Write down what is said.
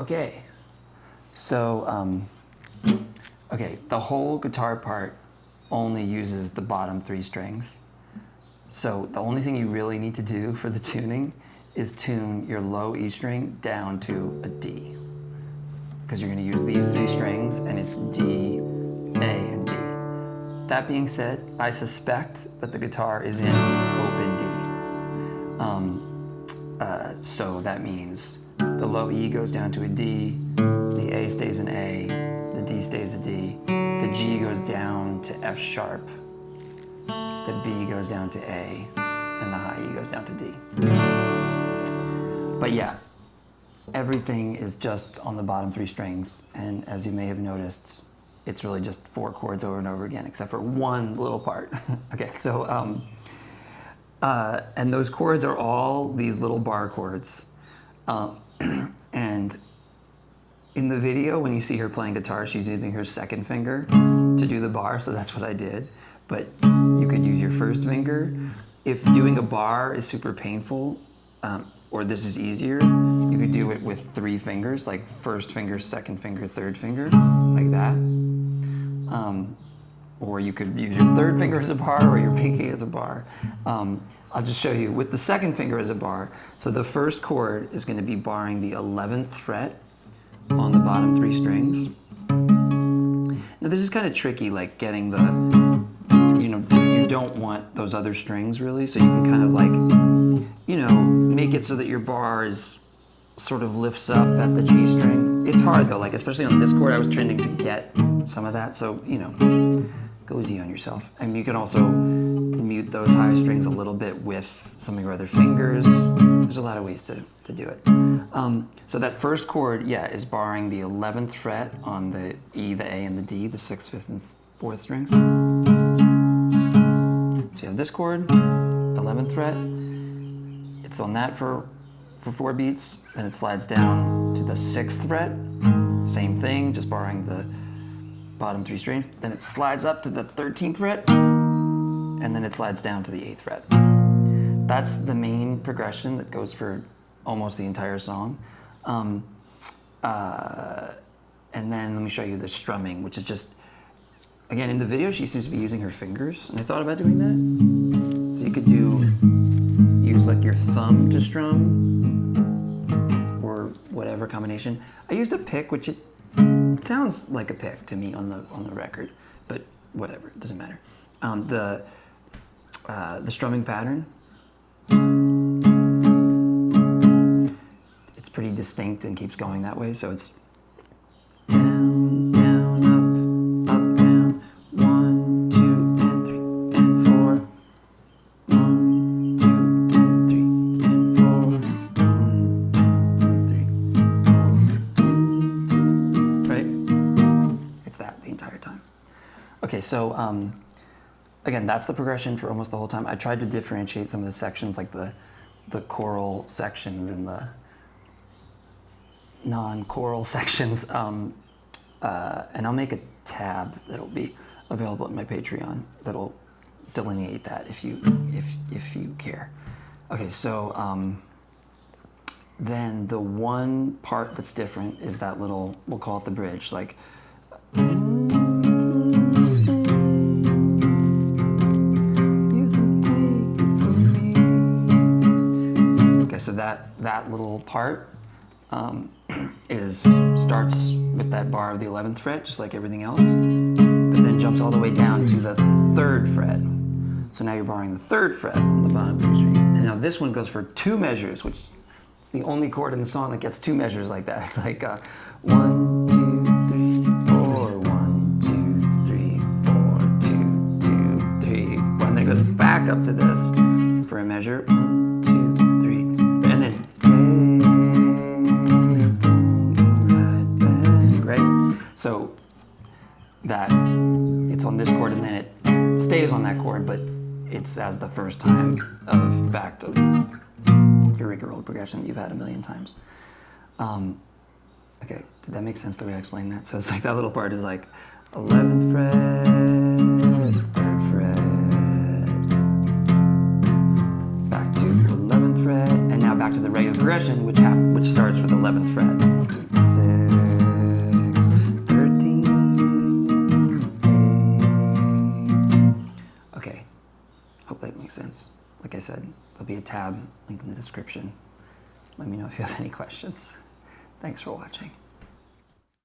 Okay, so, okay, the whole guitar part only uses the bottom 3 strings. So the only thing you really need to do for the tuning is tune your low E string down to a D. Because you're going to use these 3 strings, and it's D, A, and D. That being said, I suspect that the guitar is in open D. So that means the low E goes down to a D, the A stays an A, the D stays a D, the G goes down to F sharp, the B goes down to A, and the high E goes down to D. But yeah, everything is just on the bottom 3 strings, and as you may have noticed, it's really just 4 chords over and over again, except for one little part. Okay, so, and those chords are all these little bar chords. And in the video, when you see her playing guitar, she's using her second finger to do the bar, so that's what I did. But you could use your first finger. If doing a bar is super painful, or this is easier, you could do it with 3 fingers, like first finger, second finger, third finger, like that. Or you could use your third finger as a bar or your pinky as a bar. I'll just show you with the second finger as a bar. So the first chord is going to be barring the 11th fret on the bottom 3 strings. Now this is kind of tricky, like getting the, you don't want those other strings really, so you can kind of like, make it so that your bar is sort of lifts up at the G string. It's hard though, like especially on this chord, I was trending to get some of that, so go easy on yourself. And you can also mute those high strings a little bit with some of your other fingers. There's a lot of ways to do it. So that first chord, is barring the 11th fret on the E, the A, and the D, the 6th, 5th, and 4th strings. So you have this chord, 11th fret. It's on that for 4 beats, then it slides down to the 6th fret. Same thing, just barring the bottom 3 strings. Then it slides up to the 13th fret, and then it slides down to the 8th fret. That's the main progression that goes for almost the entire song. And then let me show you the strumming, which is just, again, in the video, she seems to be using her fingers, and I thought about doing that. So you could use like your thumb to strum, or whatever combination. I used a pick, which it sounds like a pick to me on the record, but whatever, it doesn't matter. The strumming pattern, it's pretty distinct and keeps going that way, so it's down, down, up, down, 1, 2, and 3, and 4, 1, 2, and 3, and 4, 1, 3, 4, right? It's that the entire time. Okay, so again, that's the progression for almost the whole time. I tried to differentiate some of the sections, like the choral sections and the non-choral sections, and I'll make a tab that'll be available at my Patreon that'll delineate that if you care. Okay, so then the one part that's different is that little, we'll call it the bridge, like. So that little part starts with that bar of the 11th fret, just like everything else, but then jumps all the way down to the 3rd fret. So now you're barring the 3rd fret on the bottom 3 strings. And now this one goes for 2 measures, which is the only chord in the song that gets 2 measures like that. It's like 1, 2, 3, 4, 1, 2, 3, 4, 2, 2, 3, 4. And then it goes back up to this for a measure. 1, 2, 3, and then right? So that it's on this chord, and then it stays on that chord, but it's as the first time of back to your rigorous progression that you've had a million times. Okay, did that make sense the way I explained that? So it's like that little part is like 11th fret, 3rd fret, back to 11th fret, and now back to the regular progression, which starts with 11th fret. Hope that makes sense. Like I said, there'll be a tab, link in the description. Let me know if you have any questions. Thanks for watching.